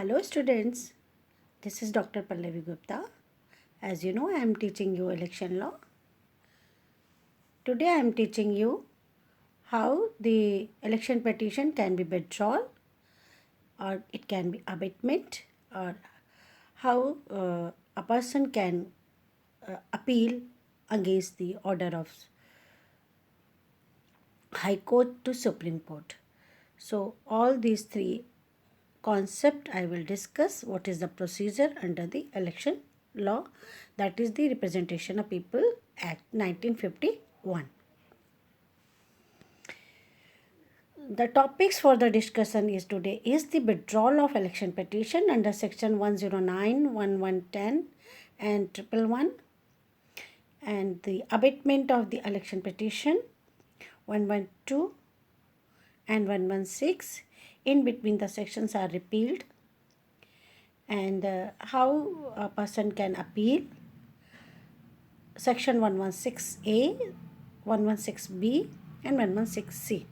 Hello students, this is Dr. Pallavi Gupta. As you know, I am teaching you election law. Today I am teaching you how the election petition can be withdrawal or it can be abatement, or how a person can appeal against the order of High Court to Supreme Court. So all these three concept I will discuss. What is the procedure under the election law, that is the Representation of People Act 1951. The topics for the discussion is today is the withdrawal of election petition under section 109, 1110 and 111, and the abatement of the election petition 112 and 116. In between the sections are repealed, and how a person can appeal section 116A, 116B and 116C.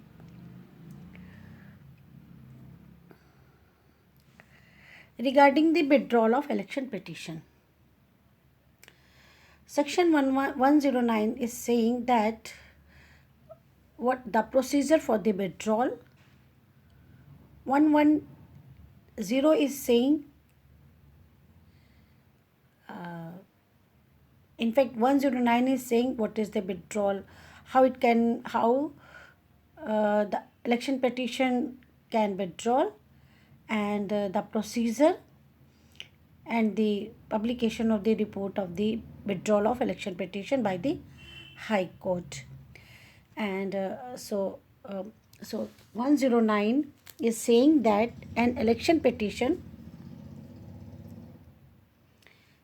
Regarding the withdrawal of election petition, section 109 is saying that what the procedure for the withdrawal. 110 is saying, in fact 109 is saying what is the withdrawal, how the election petition can withdraw, and the procedure and the publication of the report of the withdrawal of election petition by the High Court. And so 109 is saying that an election petition,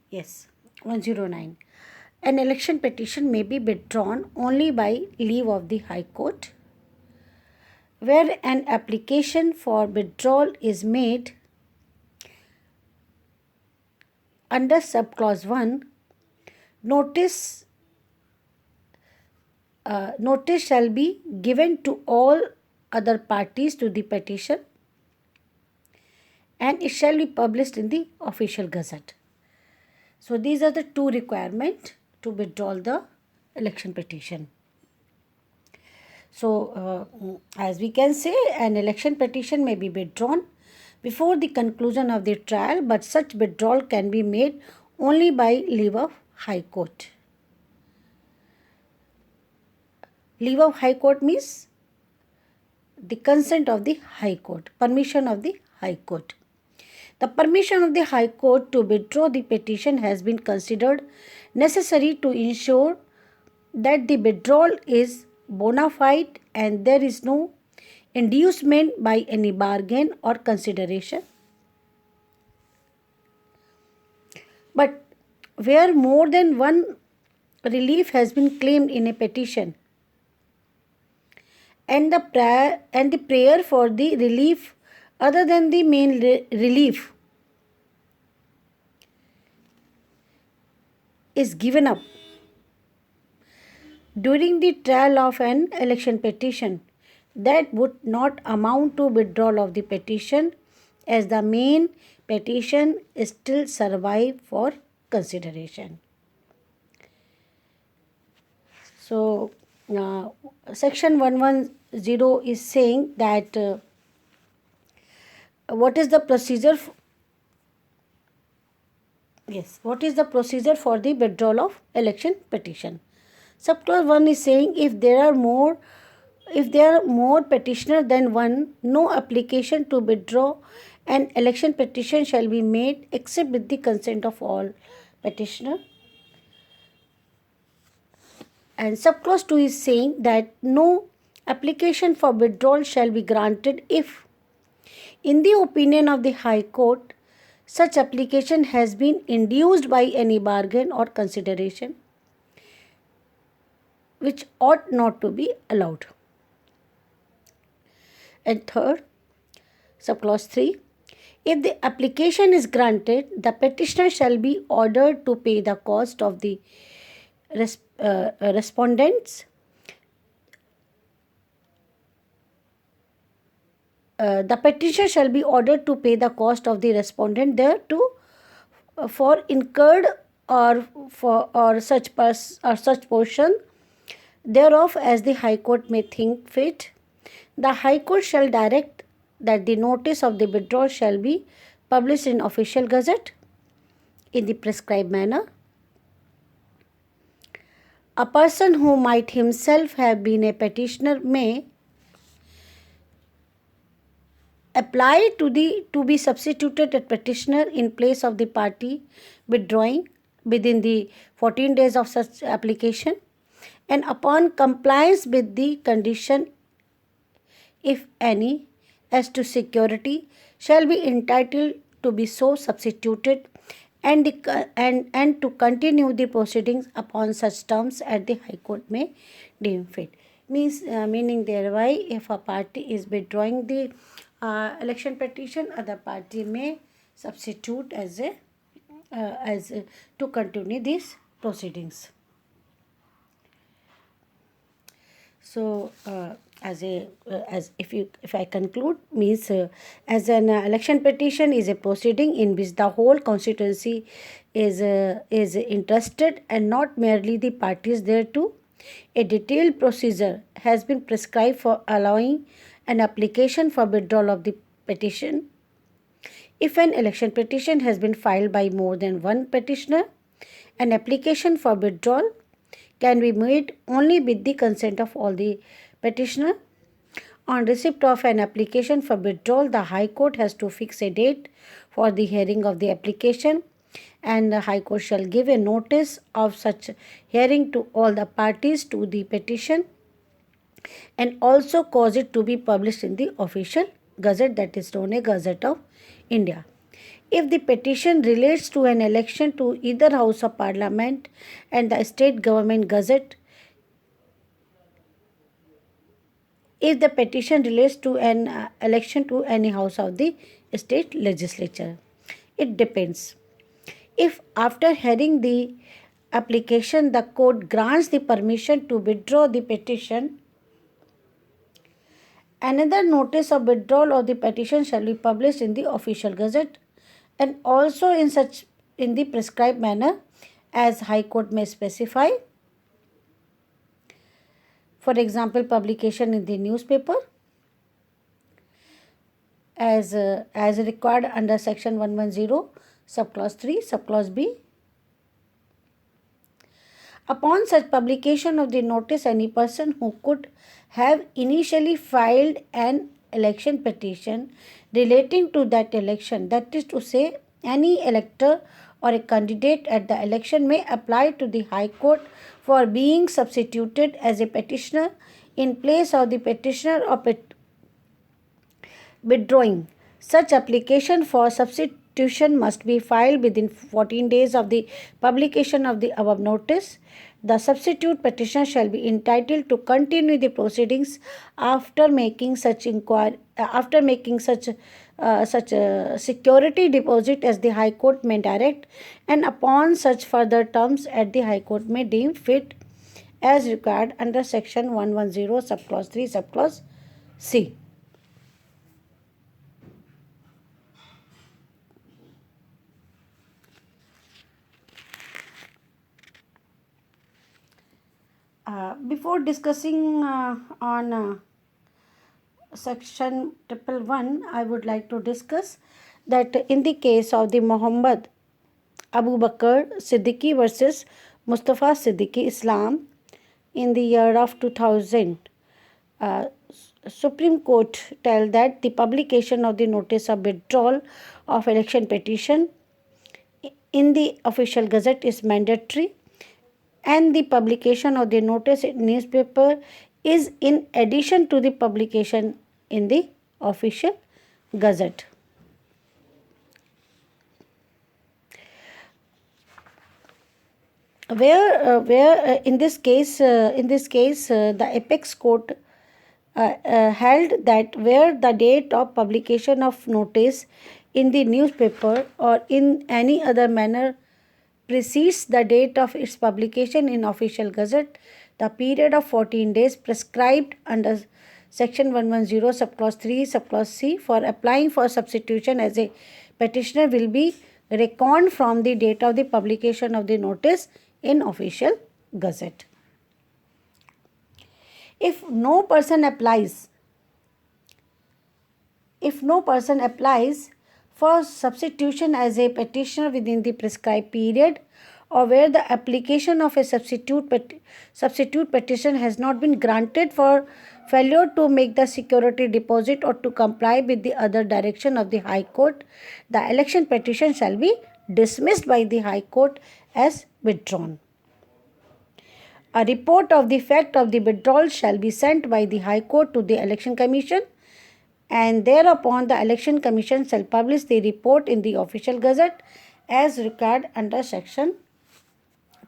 yes, 109, an election petition may be withdrawn only by leave of the High Court, where an application for withdrawal is made under subclause 1. Notice shall be given to all other parties to the petition, and it shall be published in the official gazette. So these are the two requirements to withdraw the election petition. So as we can say, an election petition may be withdrawn before the conclusion of the trial, but such withdrawal can be made only by leave of High Court. Leave of High Court means the consent of the High Court, permission of the High Court. The permission of the High Court to withdraw the petition has been considered necessary to ensure that the withdrawal is bona fide and there is no inducement by any bargain or consideration. But where more than one relief has been claimed in a petition, and the prayer for the relief other than the main relief is given up during the trial of an election petition, that would not amount to withdrawal of the petition, as the main petition still survive for consideration. So section 110 is saying that what is the procedure what is the procedure for the withdrawal of election petition. Subclause 1 is saying if there are more petitioners than one, no application to withdraw an election petition shall be made except with the consent of all petitioners. And subclause 2 is saying that no application for withdrawal shall be granted if, in the opinion of the High Court, such application has been induced by any bargain or consideration which ought not to be allowed. And third, subclause 3, if the application is granted, the petitioner shall be ordered to pay the cost of the respondents the petitioner shall be ordered to pay the cost of the respondent thereto for incurred or such portion thereof as the High Court may think fit. The High Court shall direct that the notice of the withdrawal shall be published in official gazette in the prescribed manner. A person who might himself have been a petitioner may apply to be substituted a petitioner in place of the party withdrawing within the 14 days of such application, and upon compliance with the condition, if any, as to security, shall be entitled to be so substituted and to continue the proceedings upon such terms as the High Court may deem fit. Meaning thereby, if a party is withdrawing the election petition, other party may substitute as to continue these proceedings. So, as if I conclude, means as an election petition is a proceeding in which the whole constituency is interested and not merely the parties thereto. A detailed procedure has been prescribed for allowing an application for withdrawal of the petition. If an election petition has been filed by more than one petitioner, an application for withdrawal can be made only with the consent of all the petitioner. On receipt of an application for withdrawal, the High Court has to fix a date for the hearing of the application, and the High Court shall give a notice of such hearing to all the parties to the petition and also cause it to be published in the official gazette, that is known as Gazette of India. If the petition relates to an election to either House of Parliament and the state government gazette, if the petition relates to an election to any house of the state legislature, it depends. If after hearing the application the court grants the permission to withdraw the petition, another notice of withdrawal of the petition shall be published in the official gazette and also in the prescribed manner as High Court may specify. For example, publication in the newspaper as required under section 110 subclause 3 subclause B. Upon such publication of the notice, any person who could have initially filed an election petition relating to that election, that is to say, any elector or a candidate at the election, may apply to the High Court for being substituted as a petitioner in place of the petitioner or withdrawing. Such application for substitution must be filed within 14 days of the publication of the above notice. The substitute petitioner shall be entitled to continue the proceedings after making such security deposit as the High Court may direct, and upon such further terms as the High Court may deem fit as required under section 110 subclause 3 subclause C. Before discussing on section 111, I would like to discuss that in the case of the Muhammad Abu Bakr Siddiqui versus Mustafa Siddiqui Islam in the year of 2000, Supreme Court tell that the publication of the notice of withdrawal of election petition in the official gazette is mandatory, and the publication of the notice in newspaper is in addition to the publication in the official gazette. Where in this case the apex court held that where the date of publication of notice in the newspaper or in any other manner precedes the date of its publication in official gazette, the period of 14 days prescribed under Section 110 subclause 3 subclause C for applying for substitution as a petitioner will be reckoned from the date of the publication of the notice in official gazette. If no person applies for substitution as a petitioner within the prescribed period, or where the application of a substitute petition has not been granted for failure to make the security deposit or to comply with the other direction of the High Court, the election petition shall be dismissed by the High Court as withdrawn. A report of the fact of the withdrawal shall be sent by the High Court to the Election Commission, and thereupon the Election Commission shall publish the report in the official gazette as required under section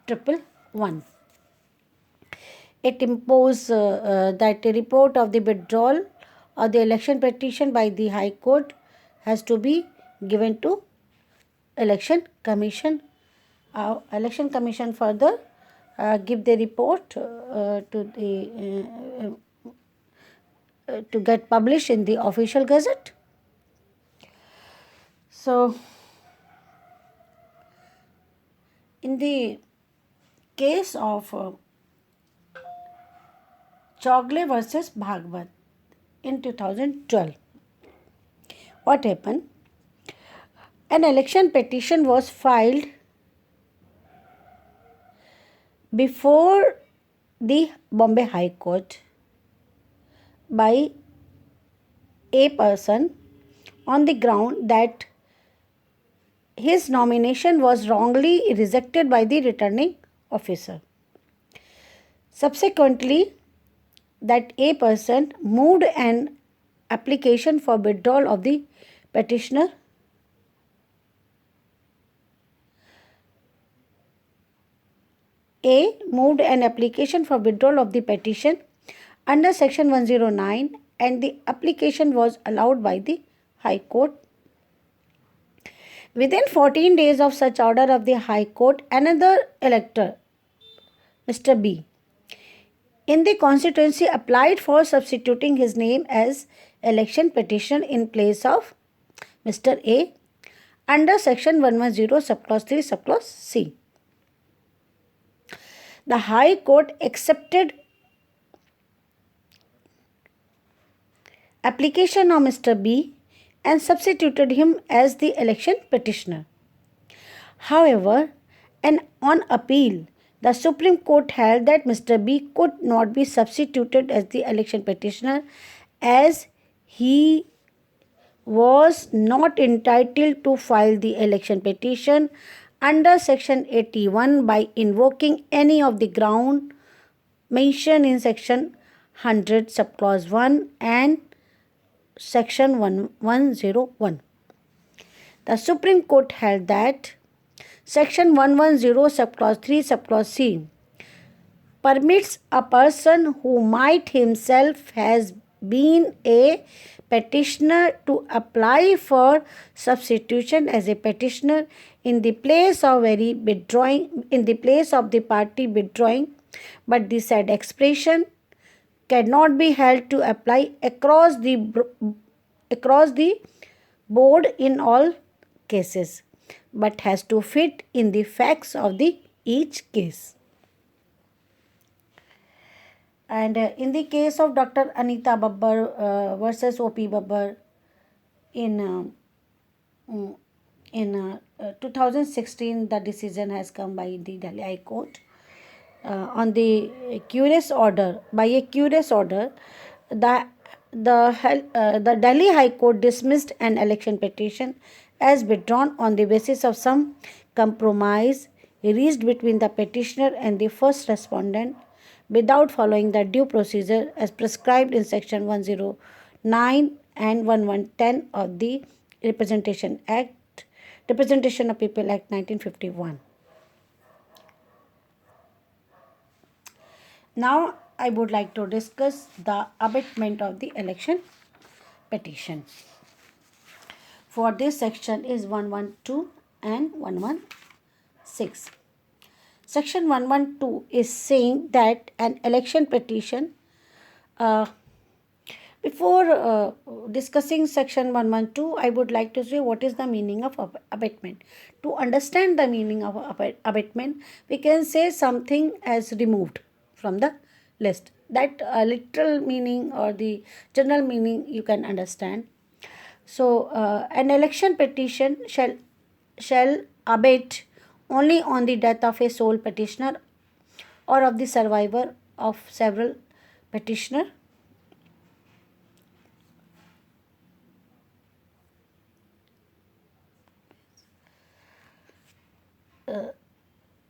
111. It imposes that a report of the withdrawal of the election petition by the High Court has to be given to Election Commission. Election Commission further give the report to get published in the official gazette. So, in the case of Chogle versus Bhagwat in 2012, what happened? An election petition was filed before the Bombay High Court by a person on the ground that his nomination was wrongly rejected by the returning officer. Subsequently, that a person moved an application for withdrawal of the petitioner moved an application for withdrawal of the petition under section 109, and the application was allowed by the High Court. Within 14 days of such order of the High Court, another elector, Mr. B, in the constituency applied for substituting his name as election petitioner in place of Mr. A under section 110 subclause 3 subclause C. The High Court accepted application of Mr. B and substituted him as the election petitioner. However, on appeal, the Supreme Court held that Mr. B could not be substituted as the election petitioner as he was not entitled to file the election petition under section 81 by invoking any of the ground mentioned in section 100 subclause 1 and section 101. The Supreme Court held that section 110 subclause 3 subclause C permits a person who might himself has been a petitioner to apply for substitution as a petitioner in the place of the party withdrawing, but the said expression cannot be held to apply across the board in all cases, but has to fit in the facts of the each case. And in the case of Dr. Anita Babbar versus O.P. Babbar in 2016, the decision has come by the Delhi High Court. On the curious order, the Delhi High Court dismissed an election petition as withdrawn on the basis of some compromise reached between the petitioner and the first respondent without following the due procedure as prescribed in section 109 and 1110 of the Representation of People Act 1951. Now I would like to discuss the abatement of the election petition. For this section is 112 and 116. Section 112 is saying that an election petition Before discussing section 112, I would like to say what is the meaning of abatement. To understand the meaning of abatement, we can say something as removed from the list. That literal meaning or the general meaning you can understand. So, an election petition shall abate only on the death of a sole petitioner or of the survivor of several petitioner.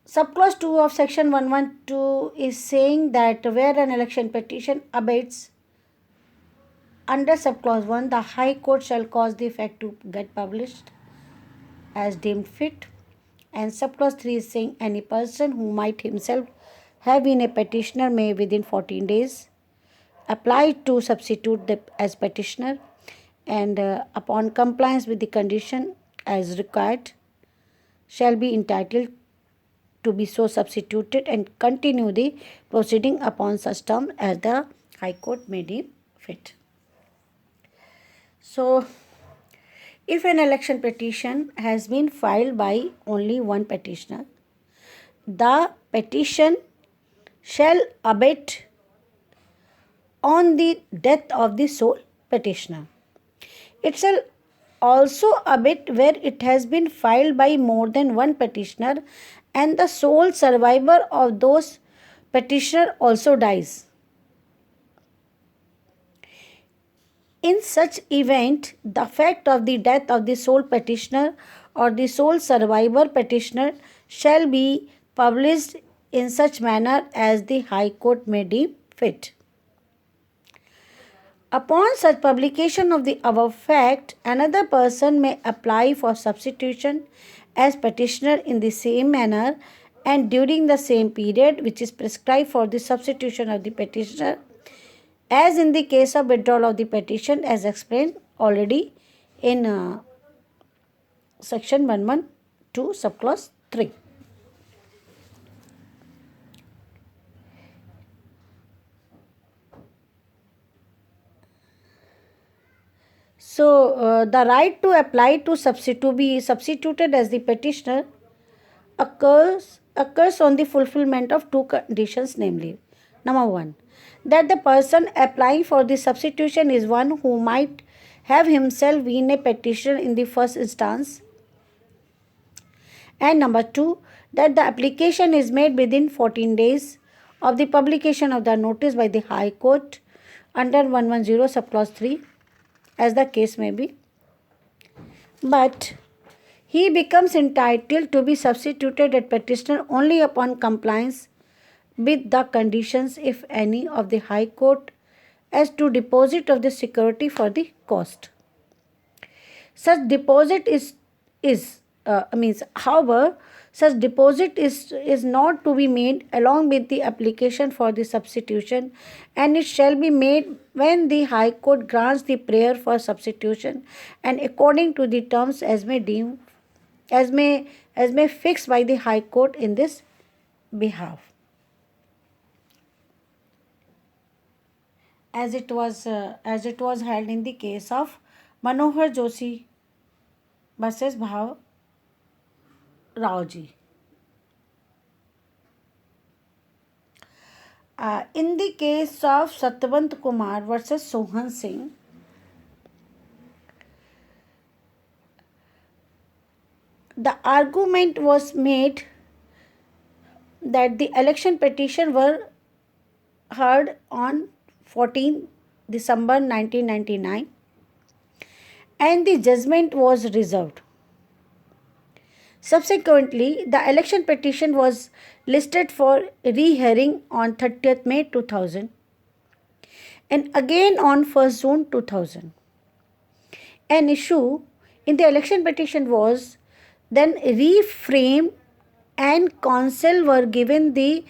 Subclause 2 of section 112 is saying that where an election petition abates under subclause 1, the High Court shall cause the fact to get published as deemed fit. And subclause 3 is saying any person who might himself have been a petitioner may within 14 days apply to substitute as petitioner, and upon compliance with the condition as required shall be entitled to be so substituted and continue the proceeding upon such term as the High Court may deem fit. So, if an election petition has been filed by only one petitioner, the petition shall abate on the death of the sole petitioner. It shall also abate where it has been filed by more than one petitioner and the sole survivor of those petitioner also dies. In such event, the fact of the death of the sole petitioner or the sole survivor petitioner shall be published in such manner as the High Court may deem fit. Upon such publication of the above fact, another person may apply for substitution as petitioner in the same manner and during the same period which is prescribed for the substitution of the petitioner, as in the case of withdrawal of the petition as explained already in section 112 subclause 3. So, the right to apply to be substituted as the petitioner occurs on the fulfillment of two conditions, namely, number one, that the person applying for the substitution is one who might have himself been a petitioner in the first instance, and number two, that the application is made within 14 days of the publication of the notice by the High Court under 110 subclause 3, as the case may be. But he becomes entitled to be substituted as petitioner only upon compliance with the conditions, if any, of the High Court as to deposit of the security for the cost. Such deposit however, such deposit is not to be made along with the application for the substitution, and it shall be made when the High Court grants the prayer for substitution and according to the terms as may fixed by the High Court in this behalf. As it was held in the case of Manohar Joshi versus Bhav Raoji. In the case of Satyavant Kumar versus Sohan Singh, the argument was made that the election petition were heard on 14 December 1999 and the judgment was reserved. Subsequently, the election petition was listed for rehearing on 30th May 2000 and again on 1st June 2000. An issue in the election petition was then reframed and counsel were given the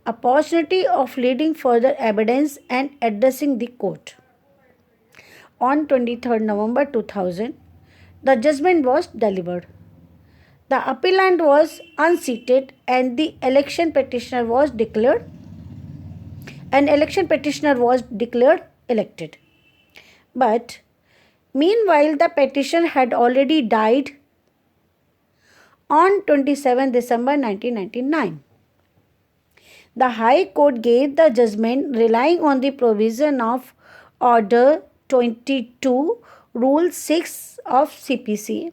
opportunity of leading further evidence and addressing the court. On 23rd November 2000, the judgment was delivered. The appellant was unseated and the election petitioner was declared elected. But meanwhile, the petitioner had already died on 27 December 1999. The High Court gave the judgment relying on the provision of Order 22, Rule 6 of CPC,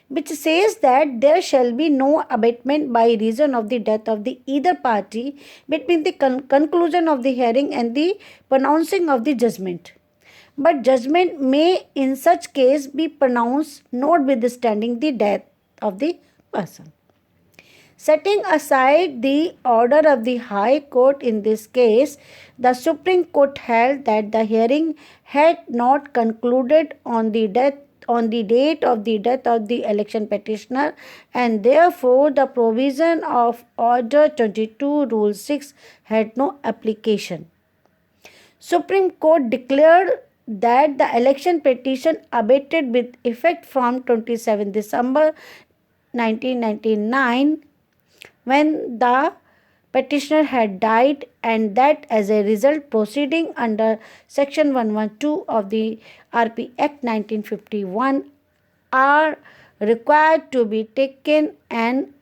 which says that there shall be no abatement by reason of the death of the either party between the conclusion of the hearing and the pronouncing of the judgment. But judgment may in such case be pronounced notwithstanding the death of the person. Setting aside the order of the High Court in this case, the Supreme Court held that the hearing had not concluded on the date of the death of the election petitioner, and therefore the provision of Order 22 Rule 6 had no application. Supreme Court declared that the election petition abated with effect from 27 December 1999 when the petitioner had died, and that as a result proceeding under section 112 of the RP Act 1951 are required to be taken and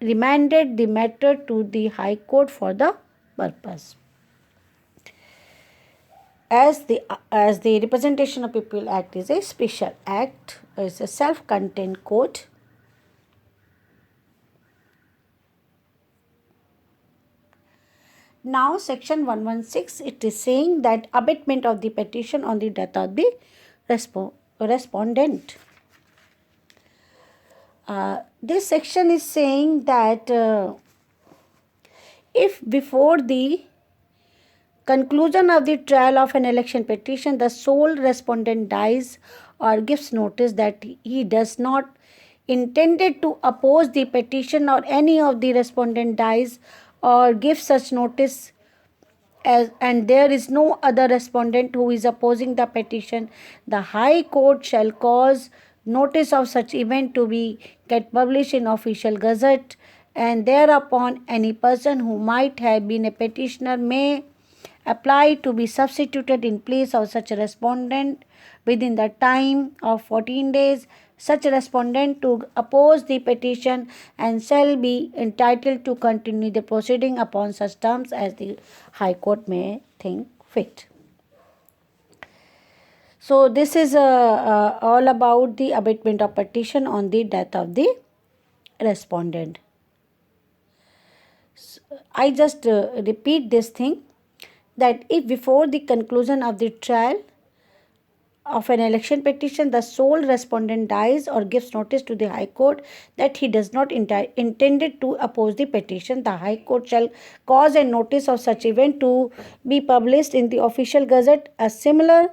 remanded the matter to the High Court for the purpose. As the Representation of People Act is a special act, is a self-contained code. Now, section 116, it is saying that abatement of the petition on the death of the respondent. This section is saying that if before the conclusion of the trial of an election petition, the sole respondent dies or gives notice that he does not intended to oppose the petition, or any of the respondent dies or gives such notice and there is no other respondent who is opposing the petition, the High Court shall cause notice of such event to be get published in official gazette, and thereupon any person who might have been a petitioner may apply to be substituted in place of such a respondent within the time of 14 days. Such a respondent to oppose the petition and shall be entitled to continue the proceeding upon such terms as the High Court may think fit. So this is all about the abatement of petition on the death of the respondent. So I just repeat this thing, that if before the conclusion of the trial of an election petition, the sole respondent dies or gives notice to the High Court that he does not intended to oppose the petition, the High Court shall cause a notice of such event to be published in the official gazette. A similar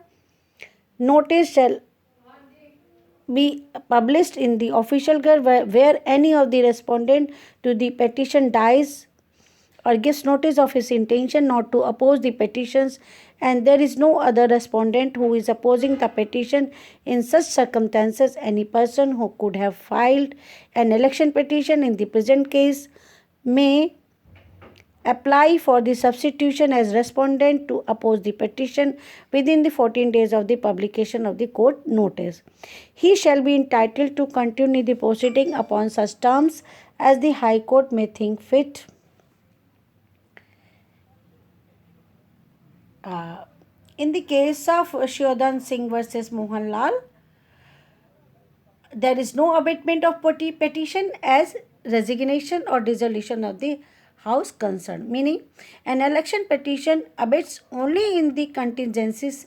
notice shall be published in the official gazette where any of the respondent to the petition dies or gives notice of his intention not to oppose the petitions, and there is no other respondent who is opposing the petition. In such circumstances, any person who could have filed an election petition in the present case may apply for the substitution as respondent to oppose the petition within the 14 days of the publication of the court notice. He shall be entitled to continue the proceeding upon such terms as the High Court may think fit. In the case of Shiodan Singh versus Mohanlal, there is no abatement of petition as resignation or dissolution of the House concerned, meaning an election petition abates only in the contingencies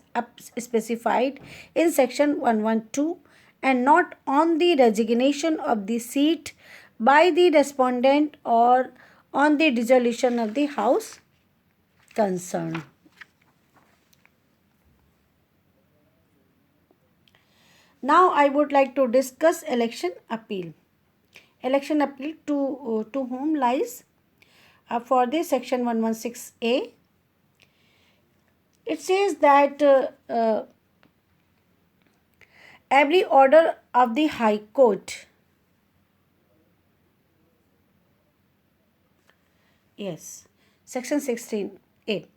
specified in section 112 and not on the resignation of the seat by the respondent or on the dissolution of the House concerned. Now I would like to discuss election appeal. Election appeal to whom lies? For this section 116A, it says that every order of the High Court, yes, section 16A,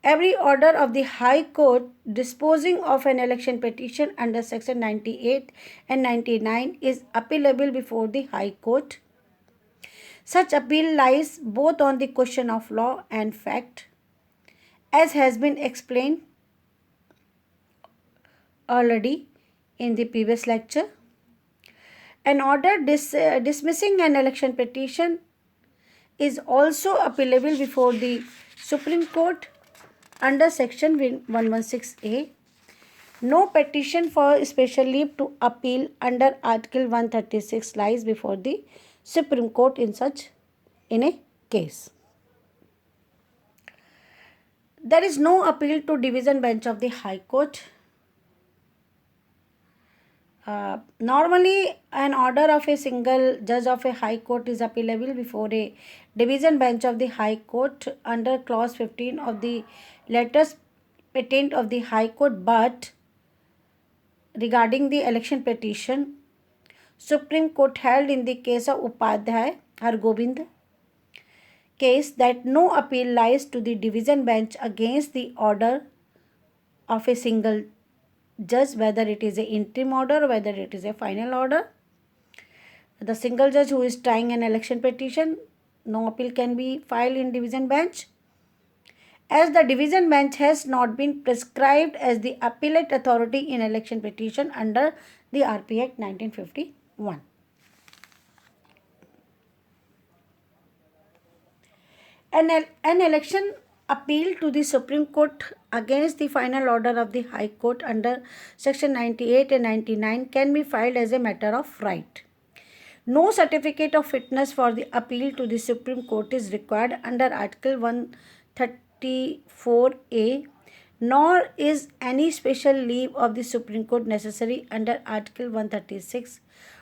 Every order of the High Court disposing of an election petition under Section 98 and 99 is appealable before the High Court. Such appeal lies both on the question of law and fact, as has been explained already in the previous lecture. An order dismissing an election petition is also appealable before the Supreme Court under Section 116A. No petition for special leave to appeal under Article 136 lies before the Supreme Court in a case. There is no appeal to division bench of the High Court. Normally, an order of a single judge of a High Court is appealable before a division bench of the High Court under Clause 15 of the Letters Patent of the High Court, but regarding the election petition, Supreme Court held in the case of Upadhyay Hargobind case that no appeal lies to the division bench against the order of a single judge, whether it is an interim order or whether it is a final order. The single judge who is trying an election petition, no appeal can be filed in division bench, as the division bench has not been prescribed as the appellate authority in election petition under the RP Act 1951. An election appeal to the Supreme Court against the final order of the High Court under Section 98 and 99 can be filed as a matter of right. No certificate of fitness for the appeal to the Supreme Court is required under Article 134A, nor is any special leave of the Supreme Court necessary under Article 136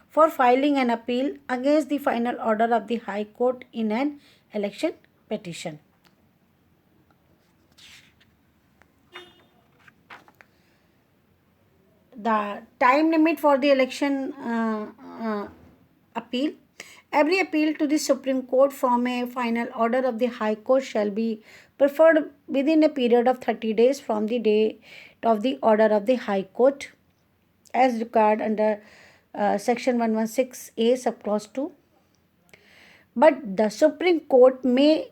for filing an appeal against the final order of the High Court in an election petition. The time limit for the election appeal. Every appeal to the Supreme Court from a final order of the High Court shall be preferred within a period of 30 days from the date of the order of the High Court, as required under Section 116A subclause 2. But the Supreme Court may,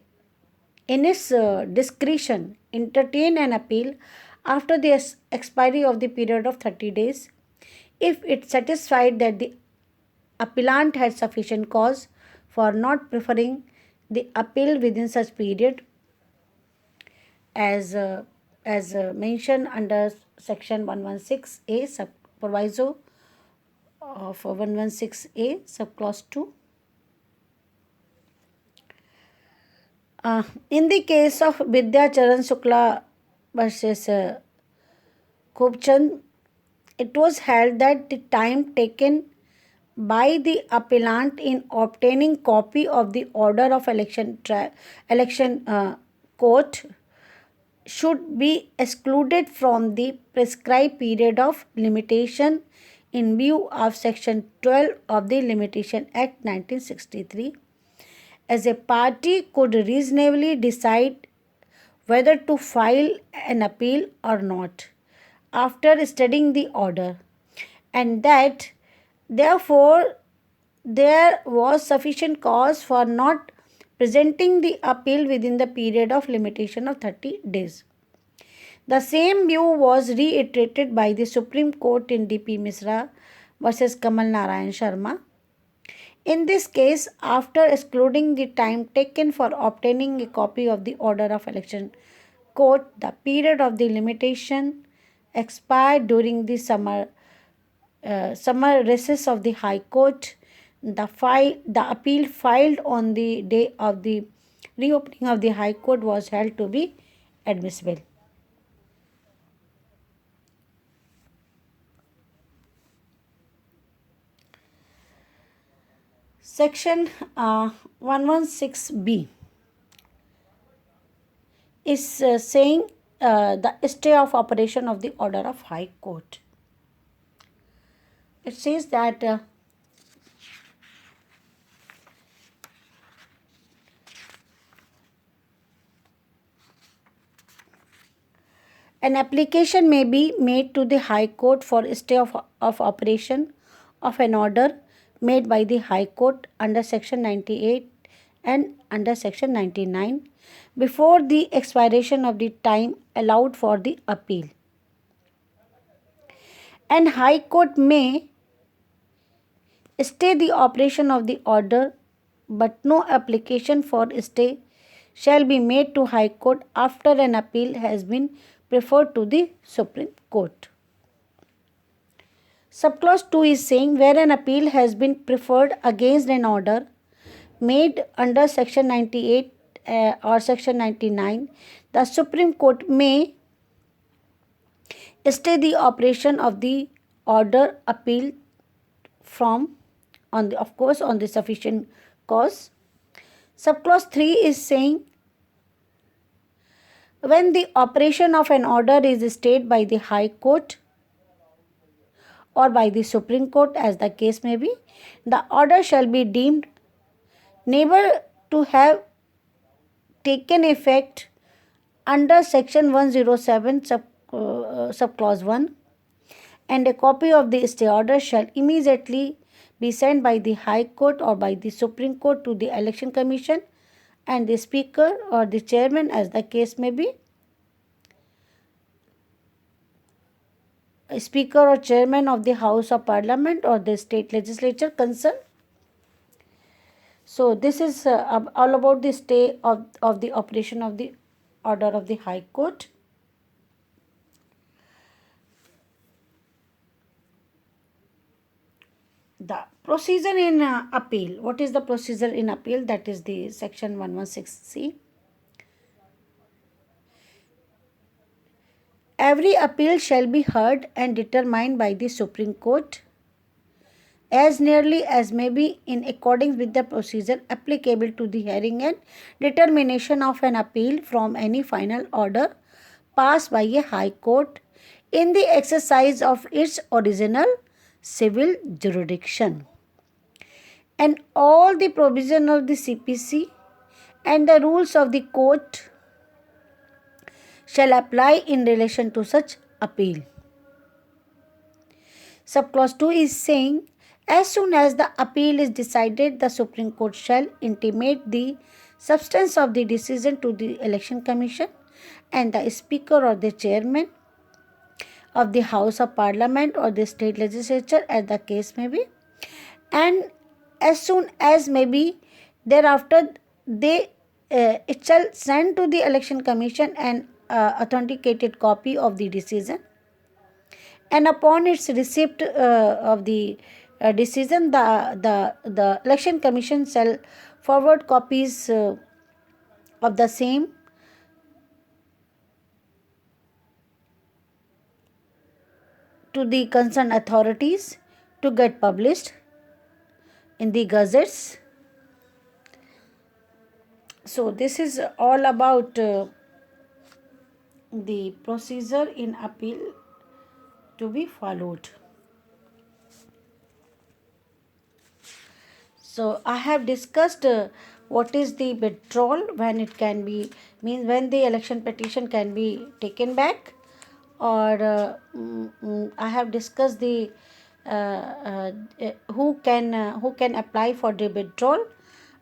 in its discretion, entertain an appeal after the expiry of the period of 30 days if it satisfied that the appellant had sufficient cause for not preferring the appeal within such period, as mentioned under Section 116A proviso of 116A subclause 2. In the case of Vidya Charan Shukla versus Khubchand, it was held that the time taken by the appellant in obtaining copy of the order of election court should be excluded from the prescribed period of limitation in view of Section 12 of the Limitation Act 1963, as a party could reasonably decide whether to file an appeal or not after studying the order, and that therefore there was sufficient cause for not presenting the appeal within the period of limitation of 30 days. The same view was reiterated by the Supreme Court in D.P. Misra versus Kamal Narayan Sharma. In this case, after excluding the time taken for obtaining a copy of the order of election court, the period of the limitation expired during the summer recess of the High Court. The appeal filed on the day of the reopening of the High Court was held to be admissible. Section 116B is saying the stay of operation of the order of High Court. It says that An application may be made to the High Court for stay of operation of an order made by the High Court under Section 98 and under Section 99 before the expiration of the time allowed for the appeal. And High Court may stay the operation of the order, but no application for stay shall be made to High Court after an appeal has been preferred to the Supreme Court. Subclause 2 is saying where an appeal has been preferred against an order made under Section 98 or Section 99, the Supreme Court may stay the operation of the order appealed from on the sufficient cause. Subclause 3 is saying when the operation of an order is stayed by the High Court or by the Supreme Court, as the case may be, the order shall be deemed never to have taken effect under Section 107 subclause 1, and a copy of the stay order shall immediately be sent by the High Court or by the Supreme Court to the Election Commission and the Speaker or the Chairman, as the case may be. A Speaker or Chairman of the House of Parliament or the state legislature concerned. So this is all about the stay of the operation of the order of the High Court. The procedure in appeal. What is the procedure in appeal? That is the Section 116C. Every appeal shall be heard and determined by the Supreme Court as nearly as may be in accordance with the procedure applicable to the hearing and determination of an appeal from any final order passed by a High Court in the exercise of its original civil jurisdiction. And all the provision of the CPC and the rules of the court shall apply in relation to such appeal. Subclause 2 is saying as soon as the appeal is decided, the Supreme Court shall intimate the substance of the decision to the Election Commission and the Speaker or the Chairman of the House of Parliament or the state legislature, as the case may be, and as soon as may be thereafter it shall send to the Election Commission an authenticated copy of the decision, and upon its receipt of the decision, the Election Commission shall forward copies of the same to the concerned authorities to get published in the gazettes. So this is all about the procedure in appeal to be followed. So I have discussed what is the withdrawal, when it can be, means when the election petition can be taken back, or I have discussed the who can apply for the withdrawal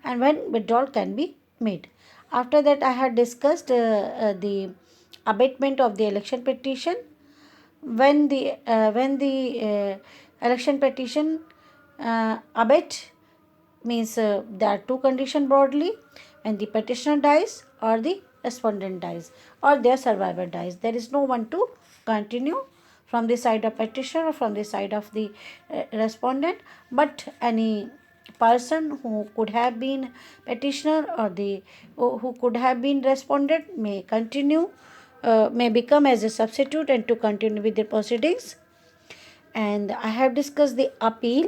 and when withdrawal can be made. After that, I had discussed the abatement of the election petition. When the election petition abate, means there are two conditions broadly: when the petitioner dies or the respondent dies or their survivor dies. There is no one to continue from the side of petitioner or from the side of the respondent, but any person who could have been petitioner or who could have been respondent may continue, may become as a substitute and to continue with the proceedings. And I have discussed the appeal.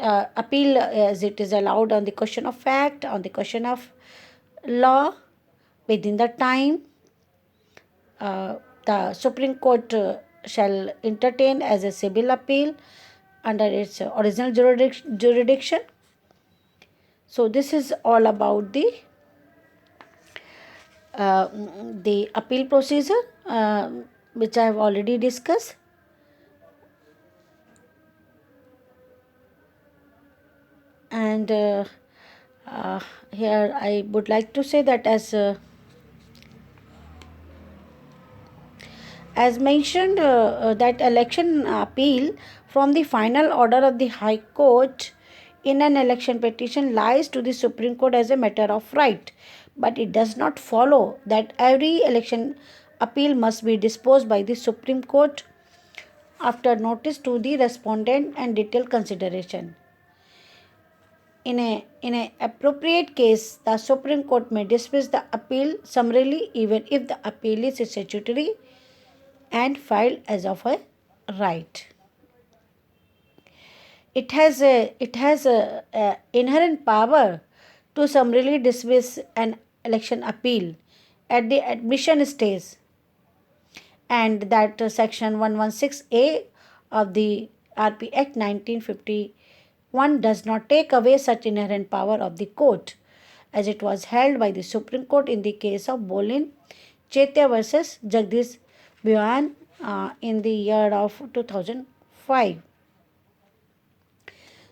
Appeal as it is allowed on the question of fact, on the question of law, within the time the Supreme Court shall entertain as a civil appeal under its original jurisdiction. So this is all about the the appeal procedure, which I have already discussed. And uh, here I would like to say that as mentioned, that election appeal from the final order of the High Court in an election petition lies to the Supreme Court as a matter of right, but it does not follow that every election appeal must be disposed by the Supreme Court after notice to the respondent and detailed consideration. In a appropriate case, the Supreme Court may dismiss the appeal summarily even if the appeal is statutory and filed as of a right. It has a inherent power to summarily dismiss an election appeal at the admission stage, and that section 116A of the RP Act 1951 does not take away such inherent power of the court, as it was held by the Supreme Court in the case of Bolin Chetia versus Jagdish Bhuyan in the year of 2005.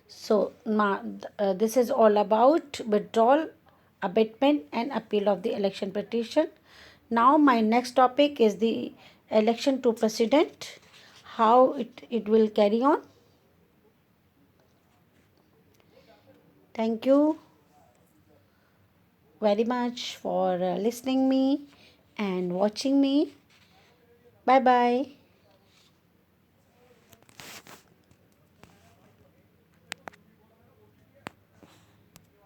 So, this is all about withdrawal, abatement, and appeal of the election petition. Now, my next topic is the election to president, how it will carry on. Thank you very much for listening me and watching me. Bye bye.